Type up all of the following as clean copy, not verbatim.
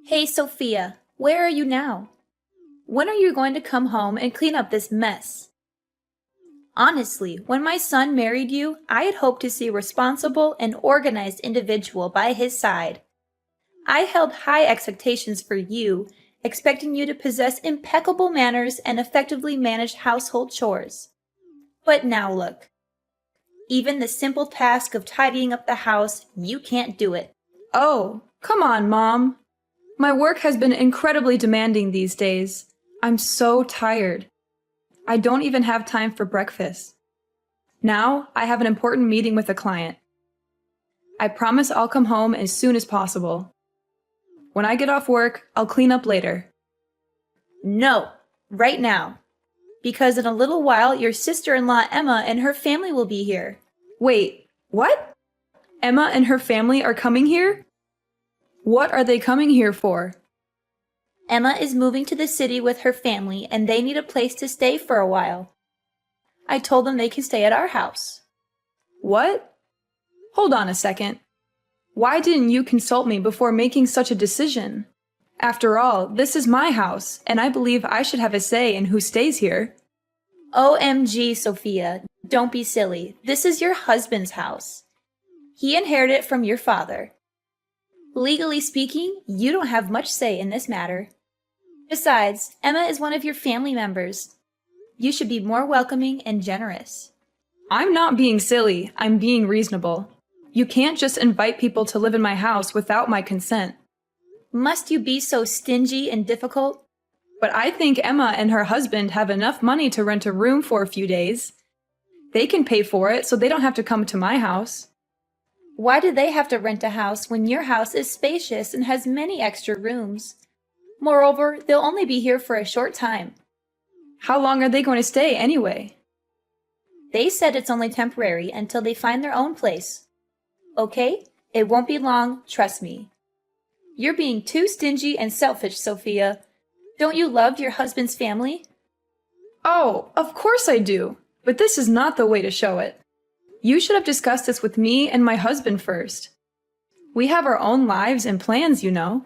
Hey, Sophia, where are you now? When are you going to come home and clean up this mess? Honestly, when my son married you, I had hoped to see a responsible and organized individual by his side. I held high expectations for you, expecting you to possess impeccable manners and effectively manage household chores. But now look. Even the simple task of tidying up the house, you can't do it. Oh, come on, Mom. My work has been incredibly demanding these days. I'm so tired. I don't even have time for breakfast. Now, I have an important meeting with a client. I promise I'll come home as soon as possible. When I get off work, I'll clean up later. No, right now. Because in a little while, your sister-in-law Emma and her family will be here. Wait, what? Emma and her family are coming here? What are they coming here for? Emma is moving to the city with her family and they need a place to stay for a while. I told them they can stay at our house. What? Hold on a second. Why didn't you consult me before making such a decision? After all, this is my house, and I believe I should have a say in who stays here. OMG, Sophia, don't be silly. This is your husband's house. He inherited it from your father. Legally speaking, you don't have much say in this matter. Besides, Emma is one of your family members. You should be more welcoming and generous. I'm not being silly, I'm being reasonable. You can't just invite people to live in my house without my consent. Must you be so stingy and difficult? But I think Emma and her husband have enough money to rent a room for a few days. They can pay for it so they don't have to come to my house. Why do they have to rent a house when your house is spacious and has many extra rooms? Moreover, they'll only be here for a short time. How long are they going to stay anyway? They said it's only temporary until they find their own place. Okay? It won't be long, trust me. You're being too stingy and selfish, Sophia. Don't you love your husband's family? Oh, of course I do. But this is not the way to show it. You should have discussed this with me and my husband first. We have our own lives and plans, you know.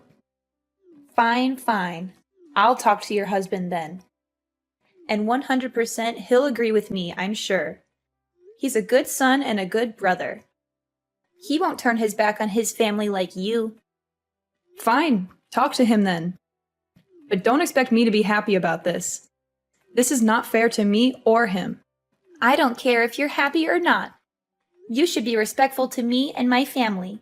Fine, fine. I'll talk to your husband then. And 100% he'll agree with me, I'm sure. He's a good son and a good brother. He won't turn his back on his family like you. Fine, talk to him then. But don't expect me to be happy about this. This is not fair to me or him. I don't care if you're happy or not. You should be respectful to me and my family.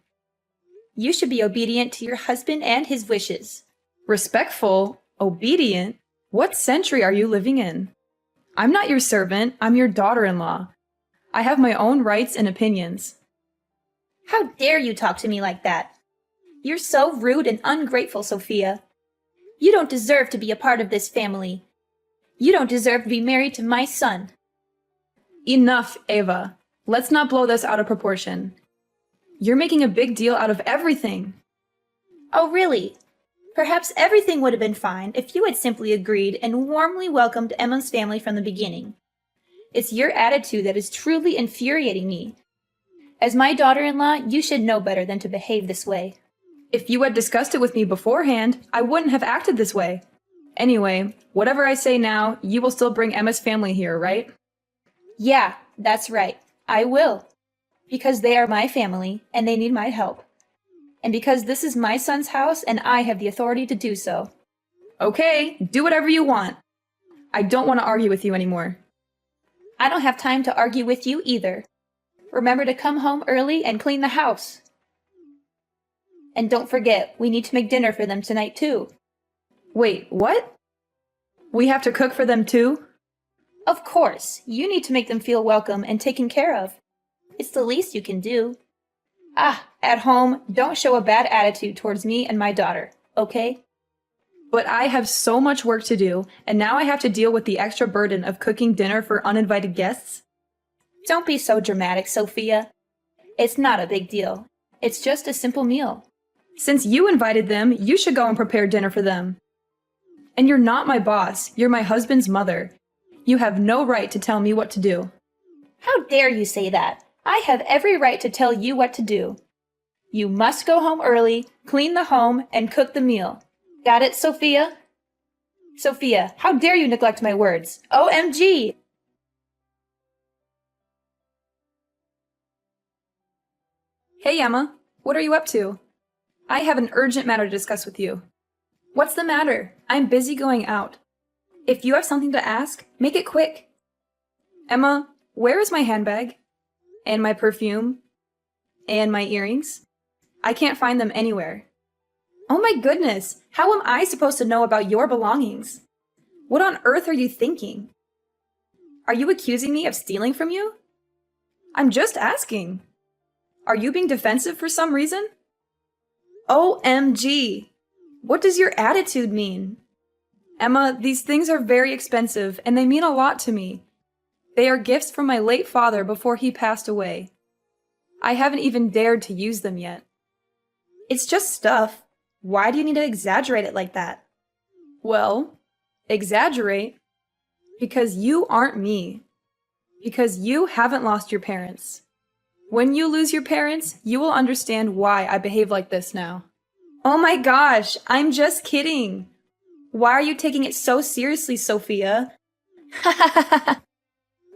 You should be obedient to your husband and his wishes. Respectful? Obedient? What century are you living in? I'm not your servant, I'm your daughter-in-law. I have my own rights and opinions. How dare you talk to me like that? You're so rude and ungrateful, Sophia. You don't deserve to be a part of this family. You don't deserve to be married to my son. Enough, Ava. Let's not blow this out of proportion. You're making a big deal out of everything. Oh, really? Perhaps everything would have been fine if you had simply agreed and warmly welcomed Emma's family from the beginning. It's your attitude that is truly infuriating me. As my daughter-in-law, you should know better than to behave this way. If you had discussed it with me beforehand, I wouldn't have acted this way. Anyway, whatever I say now, you will still bring Emma's family here, right? Yeah, that's right. I will. Because they are my family, and they need my help. And because this is my son's house, and I have the authority to do so. Okay, do whatever you want. I don't want to argue with you anymore. I don't have time to argue with you either. Remember to come home early and clean the house. And don't forget, we need to make dinner for them tonight too. Wait, what? We have to cook for them too? Of course, you need to make them feel welcome and taken care of. It's the least you can do. At home, don't show a bad attitude towards me and my daughter, okay? But I have so much work to do, and now I have to deal with the extra burden of cooking dinner for uninvited guests? Don't be so dramatic, Sophia. It's not a big deal. It's just a simple meal. Since you invited them, you should go and prepare dinner for them. And you're not my boss, you're my husband's mother. You have no right to tell me what to do. How dare you say that? I have every right to tell you what to do. You must go home early, clean the home, and cook the meal. Got it, Sophia? Sophia, how dare you neglect my words? OMG! Hey, Emma. What are you up to? I have an urgent matter to discuss with you. What's the matter? I'm busy going out. If you have something to ask, make it quick. Emma, where is my handbag? And my perfume? And my earrings? I can't find them anywhere. Oh my goodness, how am I supposed to know about your belongings? What on earth are you thinking? Are you accusing me of stealing from you? I'm just asking. Are you being defensive for some reason? OMG! What does your attitude mean? Emma, these things are very expensive and they mean a lot to me. They are gifts from my late father before he passed away. I haven't even dared to use them yet. It's just stuff. Why do you need to exaggerate it like that? Well, exaggerate? Because you aren't me. Because you haven't lost your parents. When you lose your parents, you will understand why I behave like this now. Oh my gosh, I'm just kidding. Why are you taking it so seriously, Sophia?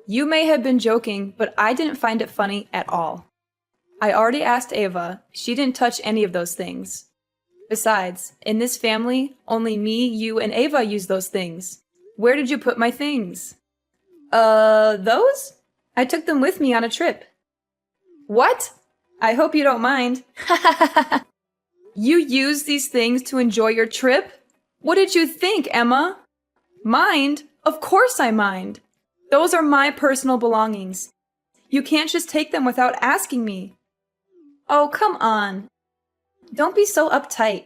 You may have been joking, but I didn't find it funny at all. I already asked Ava. She didn't touch any of those things. Besides, in this family, only me, you, and Ava use those things. Where did you put my things? Those? I took them with me on a trip. What? I hope you don't mind. You used these things to enjoy your trip? What did you think, Emma? Mind? Of course I mind. Those are my personal belongings. You can't just take them without asking me. Oh, come on. Don't be so uptight.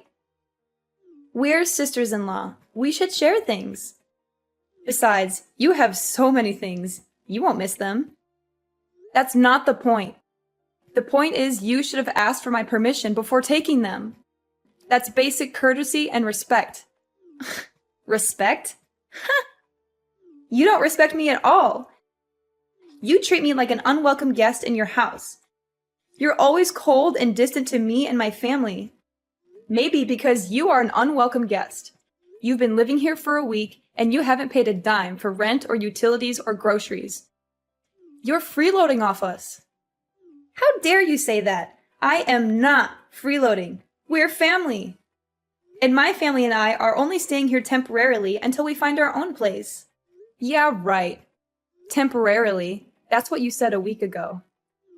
We're sisters-in-law. We should share things. Besides, you have so many things. You won't miss them. That's not the point. The point is you should have asked for my permission before taking them. That's basic courtesy and respect. Respect? You don't respect me at all. You treat me like an unwelcome guest in your house. You're always cold and distant to me and my family. Maybe because you are an unwelcome guest. You've been living here for a week and you haven't paid a dime for rent or utilities or groceries. You're freeloading off us. How dare you say that? I am not freeloading. We're family. And my family and I are only staying here temporarily until we find our own place. Yeah, right. Temporarily. That's what you said a week ago.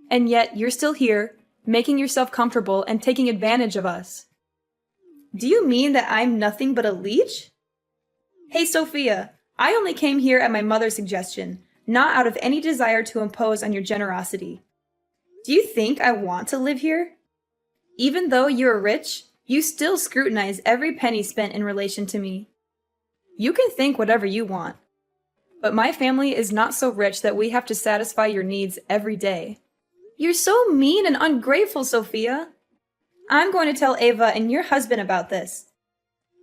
And yet you're still here, making yourself comfortable and taking advantage of us. Do you mean that I'm nothing but a leech? Hey, Sophia, I only came here at my mother's suggestion, not out of any desire to impose on your generosity. Do you think I want to live here? Even though you're rich, you still scrutinize every penny spent in relation to me. You can think whatever you want. But my family is not so rich that we have to satisfy your needs every day. You're so mean and ungrateful, Sophia. I'm going to tell Ava and your husband about this.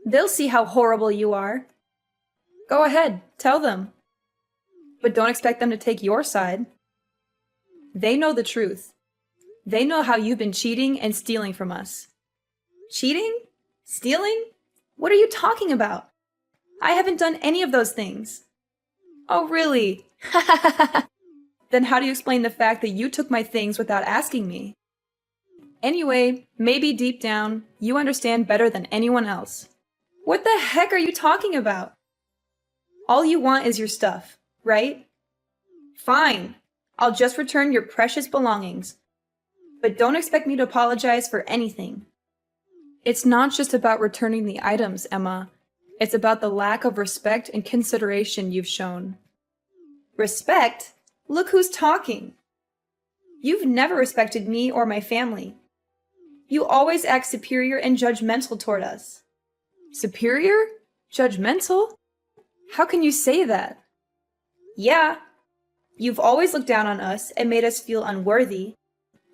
They'll see how horrible you are. Go ahead, tell them. But don't expect them to take your side. They know the truth. They know how you've been cheating and stealing from us. Cheating? Stealing? What are you talking about? I haven't done any of those things. Oh, really? Then how do you explain the fact that you took my things without asking me? Anyway, maybe deep down, you understand better than anyone else. What the heck are you talking about? All you want is your stuff, right? Fine. I'll just return your precious belongings. But don't expect me to apologize for anything. It's not just about returning the items, Emma. It's about the lack of respect and consideration you've shown. Respect? Look who's talking. You've never respected me or my family. You always act superior and judgmental toward us. Superior? Judgmental? How can you say that? Yeah. You've always looked down on us and made us feel unworthy.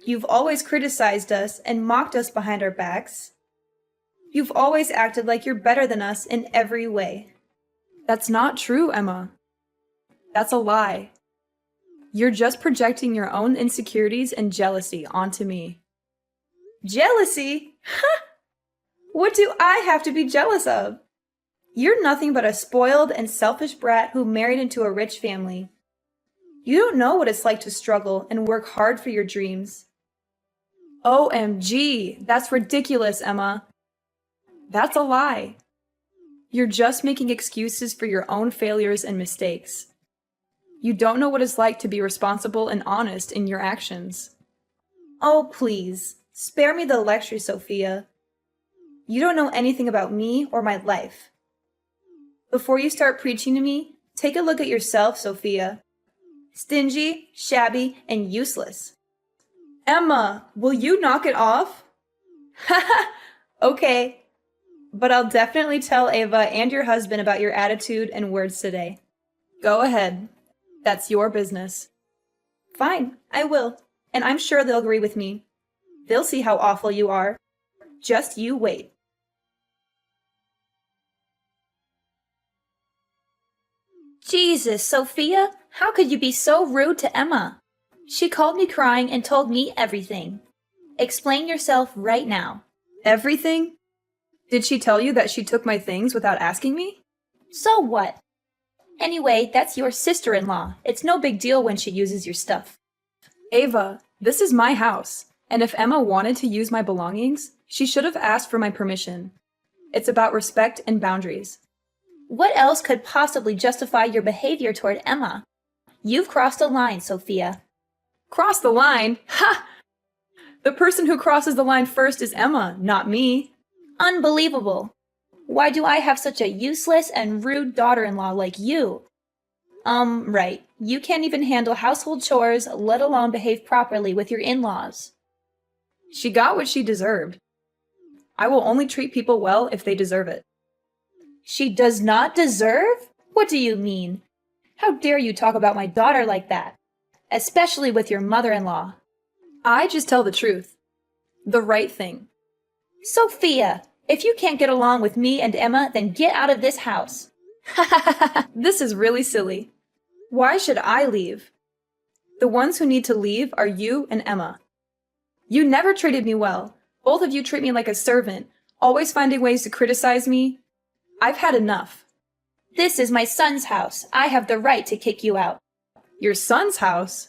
You've always criticized us and mocked us behind our backs. You've always acted like you're better than us in every way. That's not true, Emma. That's a lie. You're just projecting your own insecurities and jealousy onto me. Jealousy? Ha! What do I have to be jealous of? You're nothing but a spoiled and selfish brat who married into a rich family. You don't know what it's like to struggle and work hard for your dreams. OMG, that's ridiculous, Emma. That's a lie. You're just making excuses for your own failures and mistakes. You don't know what it's like to be responsible and honest in your actions. Oh, please, spare me the lecture, Sophia. You don't know anything about me or my life. Before you start preaching to me, take a look at yourself, Sophia. Stingy, shabby, and useless. Emma, will you knock it off? Haha, okay. But I'll definitely tell Ava and your husband about your attitude and words today. Go ahead. That's your business. Fine, I will. And I'm sure they'll agree with me. They'll see how awful you are. Just you wait. Jesus, Sophia, how could you be so rude to Emma? She called me crying and told me everything. Explain yourself right now. Everything? Did she tell you that she took my things without asking me? So what? Anyway, that's your sister-in-law. It's no big deal when she uses your stuff. Ava, this is my house, and if Emma wanted to use my belongings, she should have asked for my permission. It's about respect and boundaries. What else could possibly justify your behavior toward Emma? You've crossed a line, Sophia. Cross the line? Ha! The person who crosses the line first is Emma, not me. Unbelievable. Why do I have such a useless and rude daughter-in-law like you? Right. You can't even handle household chores, let alone behave properly with your in-laws. She got what she deserved. I will only treat people well if they deserve it. She does not deserve? What do you mean? How dare you talk about my daughter like that? Especially with your mother-in-law. I just tell the truth. The right thing. Sophia, if you can't get along with me and Emma, then get out of this house. This is really silly. Why should I leave? The ones who need to leave are you and Emma. You never treated me well. Both of you treat me like a servant, always finding ways to criticize me. I've had enough. This is my son's house. I have the right to kick you out. Your son's house?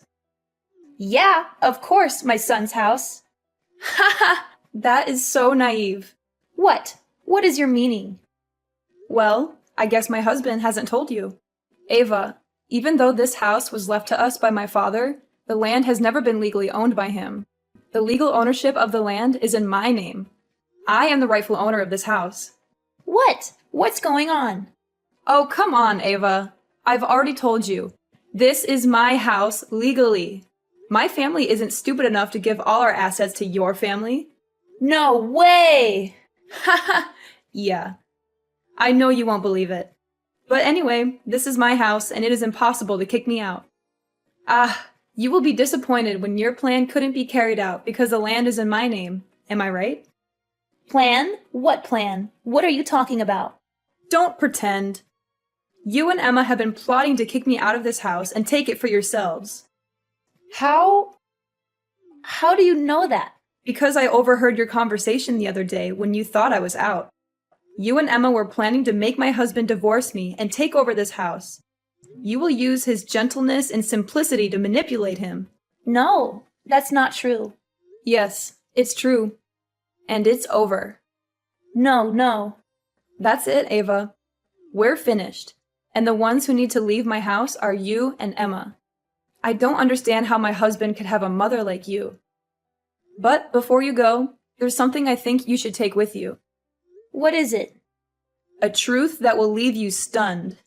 Yeah, of course, my son's house. Haha, that is so naive. What? What is your meaning? Well, I guess my husband hasn't told you. Ava, even though this house was left to us by my father, the land has never been legally owned by him. The legal ownership of the land is in my name. I am the rightful owner of this house. What? What's going on? Oh, come on, Ava. I've already told you. This is my house legally. My family isn't stupid enough to give all our assets to your family. No way! Haha, yeah. I know you won't believe it. But anyway, this is my house and it is impossible to kick me out. You will be disappointed when your plan couldn't be carried out because the land is in my name. Am I right? Plan? What plan? What are you talking about? Don't pretend. You and Emma have been plotting to kick me out of this house and take it for yourselves. How do you know that? Because I overheard your conversation the other day when you thought I was out. You and Emma were planning to make my husband divorce me and take over this house. You will use his gentleness and simplicity to manipulate him. No, that's not true. Yes, it's true. And it's over. No. That's it, Ava. We're finished. And the ones who need to leave my house are you and Emma. I don't understand how my husband could have a mother like you. But before you go, there's something I think you should take with you. What is it? A truth that will leave you stunned.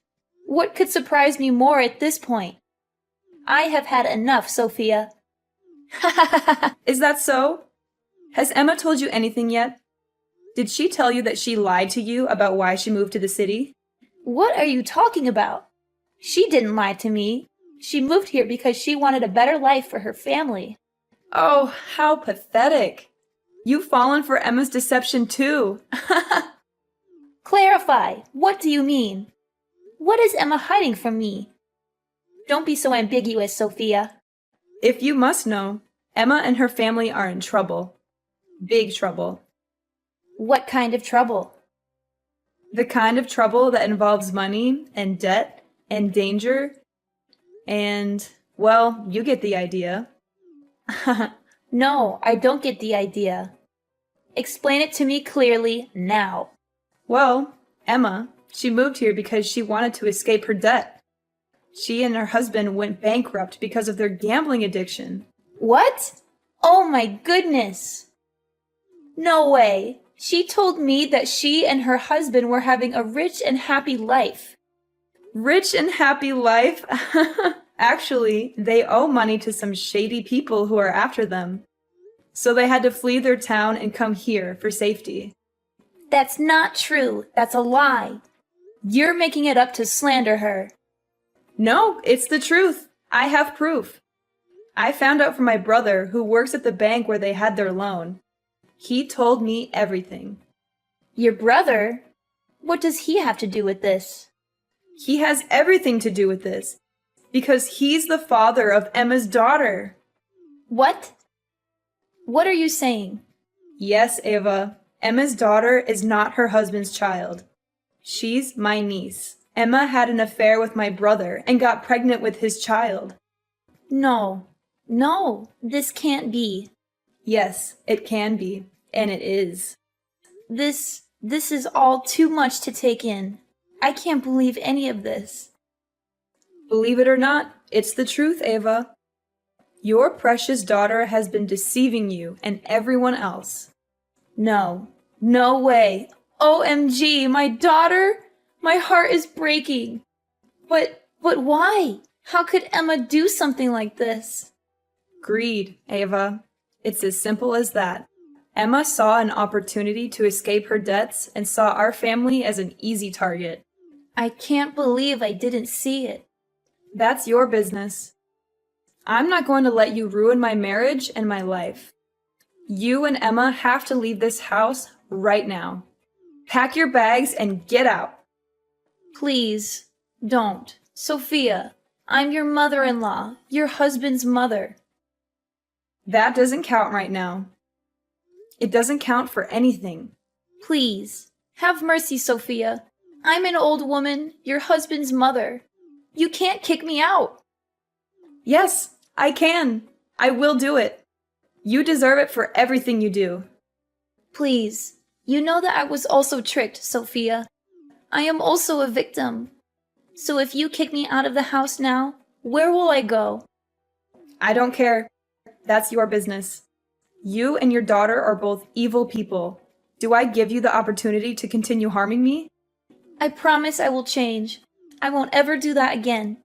What could surprise me more at this point? I have had enough, Sophia. Is that so? Has Emma told you anything yet? Did she tell you that she lied to you about why she moved to the city? What are you talking about? She didn't lie to me. She moved here because she wanted a better life for her family. Oh, how pathetic. You've fallen for Emma's deception too. Clarify. What do you mean? What is Emma hiding from me? Don't be so ambiguous, Sophia. If you must know, Emma and her family are in trouble. Big trouble. What kind of trouble? The kind of trouble that involves money and debt and danger and, well, you get the idea. No, I don't get the idea. Explain it to me clearly now. Well, Emma, she moved here because she wanted to escape her debt. She and her husband went bankrupt because of their gambling addiction. What? Oh my goodness! No way! She told me that she and her husband were having a rich and happy life. Rich and happy life? Actually, they owe money to some shady people who are after them. So they had to flee their town and come here for safety. That's not true. That's a lie. You're making it up to slander her. No, it's the truth. I have proof. I found out from my brother, who works at the bank where they had their loan. He told me everything. Your brother? What does he have to do with this? He has everything to do with this, because he's the father of Emma's daughter. What? What are you saying? Yes, Ava. Emma's daughter is not her husband's child. She's my niece. Emma had an affair with my brother and got pregnant with his child. No, this can't be. Yes, it can be, and it is. This is all too much to take in. I can't believe any of this. Believe it or not, it's the truth, Ava. Your precious daughter has been deceiving you and everyone else. No way. OMG, my daughter? My heart is breaking. But why? How could Emma do something like this? Greed, Ava. It's as simple as that. Emma saw an opportunity to escape her debts and saw our family as an easy target. I can't believe I didn't see it. That's your business. I'm not going to let you ruin my marriage and my life. You and Emma have to leave this house right now. Pack your bags and get out. Please, don't. Sophia, I'm your mother-in-law, your husband's mother. That doesn't count right now. It doesn't count for anything. Please, have mercy, Sophia. I'm an old woman, your husband's mother. You can't kick me out. Yes, I can. I will do it. You deserve it for everything you do. Please, you know that I was also tricked, Sophia. I am also a victim. So if you kick me out of the house now, where will I go? I don't care. That's your business. You and your daughter are both evil people. Do I give you the opportunity to continue harming me? I promise I will change. I won't ever do that again.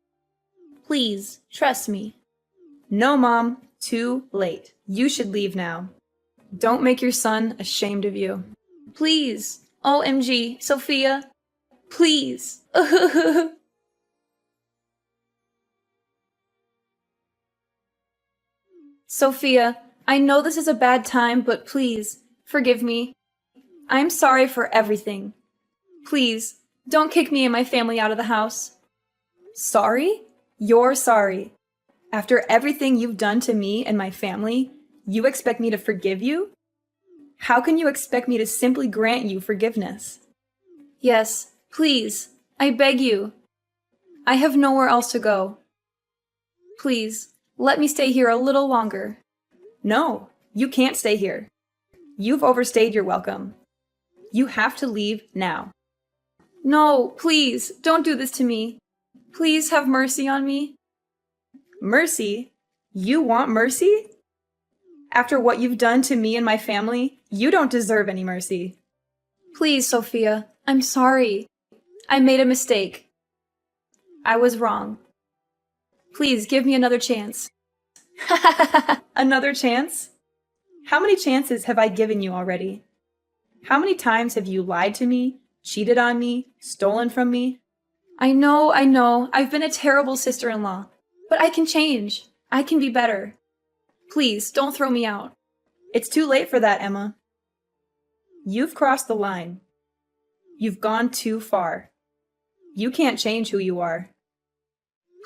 Please, trust me. No, Mom. Too late. You should leave now. Don't make your son ashamed of you. Please. OMG, Sophia. Please. Sophia, I know this is a bad time, but please, forgive me. I'm sorry for everything. Please, don't kick me and my family out of the house. Sorry? You're sorry. After everything you've done to me and my family, you expect me to forgive you? How can you expect me to simply grant you forgiveness? Yes, please, I beg you. I have nowhere else to go. Please, let me stay here a little longer. No, you can't stay here. You've overstayed your welcome. You have to leave now. No, please, don't do this to me. Please have mercy on me. Mercy? You want mercy? After what you've done to me and my family, you don't deserve any mercy. Please, Sophia, I'm sorry. I made a mistake. I was wrong. Please give me another chance. Another chance? How many chances have I given you already? How many times have you lied to me, cheated on me, stolen from me? I know. I've been a terrible sister-in-law. But I can change. I can be better. Please, don't throw me out. It's too late for that, Emma. You've crossed the line. You've gone too far. You can't change who you are.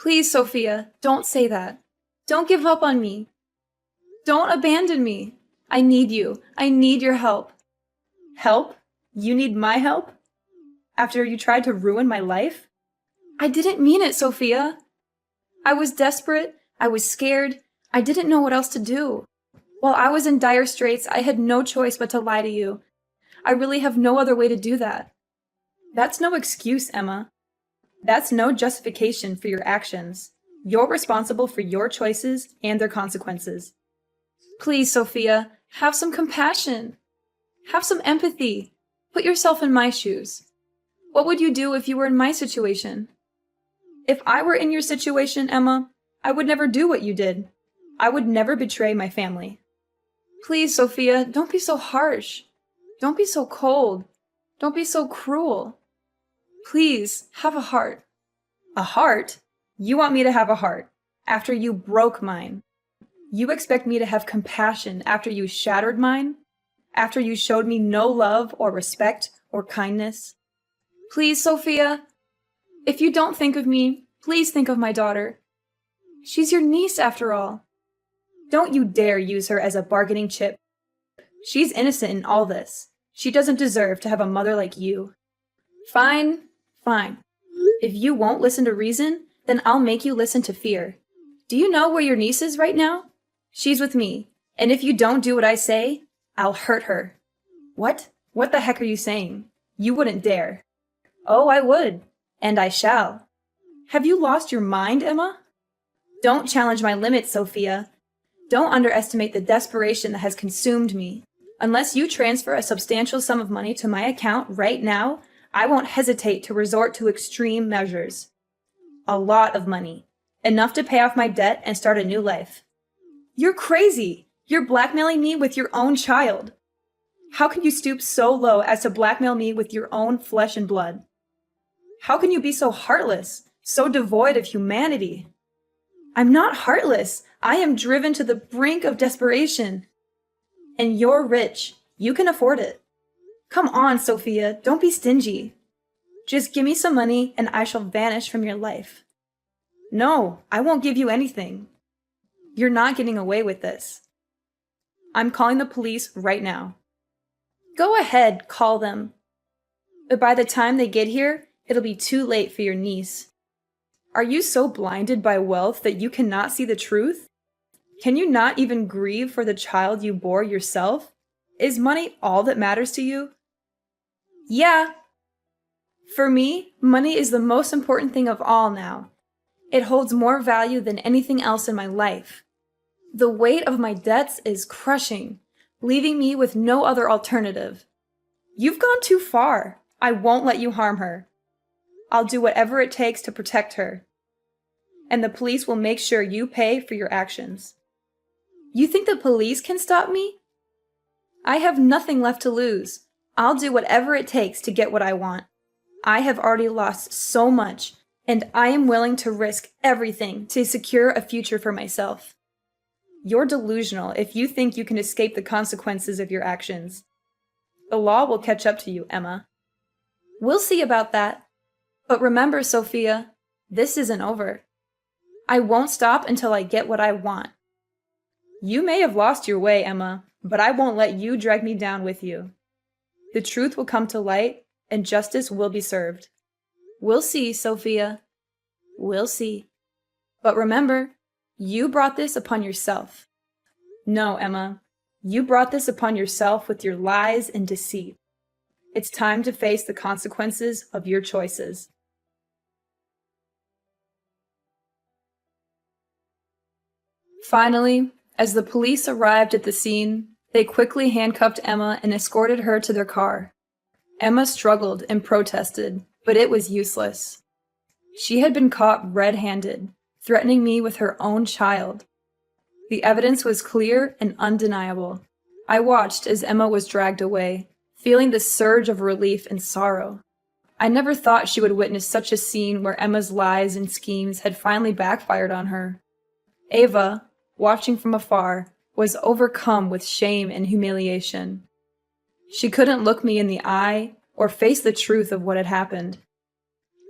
Please, Sophia, don't say that. Don't give up on me. Don't abandon me. I need you. I need your help. Help? You need my help? After you tried to ruin my life? I didn't mean it, Sophia. I was desperate. I was scared. I didn't know what else to do. While I was in dire straits, I had no choice but to lie to you. I really have no other way to do that. That's no excuse, Emma. That's no justification for your actions. You're responsible for your choices and their consequences. Please, Sophia, have some compassion. Have some empathy. Put yourself in my shoes. What would you do if you were in my situation? If I were in your situation, Emma, I would never do what you did. I would never betray my family. Please, Sophia, don't be so harsh. Don't be so cold. Don't be so cruel. Please, have a heart. A heart? You want me to have a heart after you broke mine. You expect me to have compassion after you shattered mine? After you showed me no love or respect or kindness? Please, Sophia, if you don't think of me, please think of my daughter. She's your niece, after all. Don't you dare use her as a bargaining chip. She's innocent in all this. She doesn't deserve to have a mother like you. Fine, fine. If you won't listen to reason, then I'll make you listen to fear. Do you know where your niece is right now? She's with me, and if you don't do what I say, I'll hurt her. What? What the heck are you saying? You wouldn't dare. Oh, I would, and I shall. Have you lost your mind, Emma? Don't challenge my limits, Sophia. Don't underestimate the desperation that has consumed me. Unless you transfer a substantial sum of money to my account right now, I won't hesitate to resort to extreme measures. A lot of money. Enough to pay off my debt and start a new life. You're crazy! You're blackmailing me with your own child. How can you stoop so low as to blackmail me with your own flesh and blood? How can you be so heartless, so devoid of humanity? I'm not heartless. I am driven to the brink of desperation. And you're rich. You can afford it. Come on, Sophia, don't be stingy. Just give me some money and I shall vanish from your life. No, I won't give you anything. You're not getting away with this. I'm calling the police right now. Go ahead, call them. But by the time they get here, it'll be too late for your niece. Are you so blinded by wealth that you cannot see the truth? Can you not even grieve for the child you bore yourself? Is money all that matters to you? Yeah. For me, money is the most important thing of all now. It holds more value than anything else in my life. The weight of my debts is crushing, leaving me with no other alternative. You've gone too far. I won't let you harm her. I'll do whatever it takes to protect her. And the police will make sure you pay for your actions. You think the police can stop me? I have nothing left to lose. I'll do whatever it takes to get what I want. I have already lost so much, and I am willing to risk everything to secure a future for myself. You're delusional if you think you can escape the consequences of your actions. The law will catch up to you, Emma. We'll see about that. But remember, Sophia, this isn't over. I won't stop until I get what I want. You may have lost your way, Emma, but I won't let you drag me down with you. The truth will come to light, and justice will be served. We'll see, Sophia. We'll see. But remember, you brought this upon yourself. No, Emma, you brought this upon yourself with your lies and deceit. It's time to face the consequences of your choices. Finally, as the police arrived at the scene, they quickly handcuffed Emma and escorted her to their car. Emma struggled and protested, but it was useless. She had been caught red-handed, threatening me with her own child. The evidence was clear and undeniable. I watched as Emma was dragged away, feeling the surge of relief and sorrow. I never thought she would witness such a scene where Emma's lies and schemes had finally backfired on her. Ava, watching from afar, was overcome with shame and humiliation. She couldn't look me in the eye or face the truth of what had happened.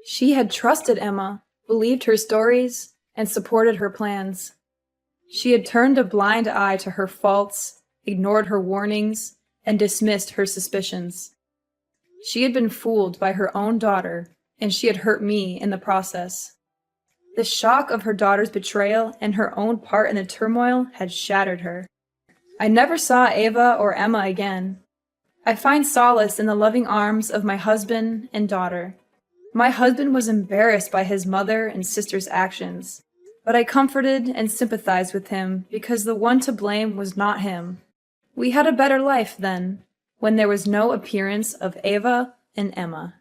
She had trusted Emma, believed her stories, and supported her plans. She had turned a blind eye to her faults, ignored her warnings, and dismissed her suspicions. She had been fooled by her own daughter, and she had hurt me in the process. The shock of her daughter's betrayal and her own part in the turmoil had shattered her. I never saw Ava or Emma again. I find solace in the loving arms of my husband and daughter. My husband was embarrassed by his mother and sister's actions, but I comforted and sympathized with him because the one to blame was not him. We had a better life then, when there was no appearance of Ava and Emma.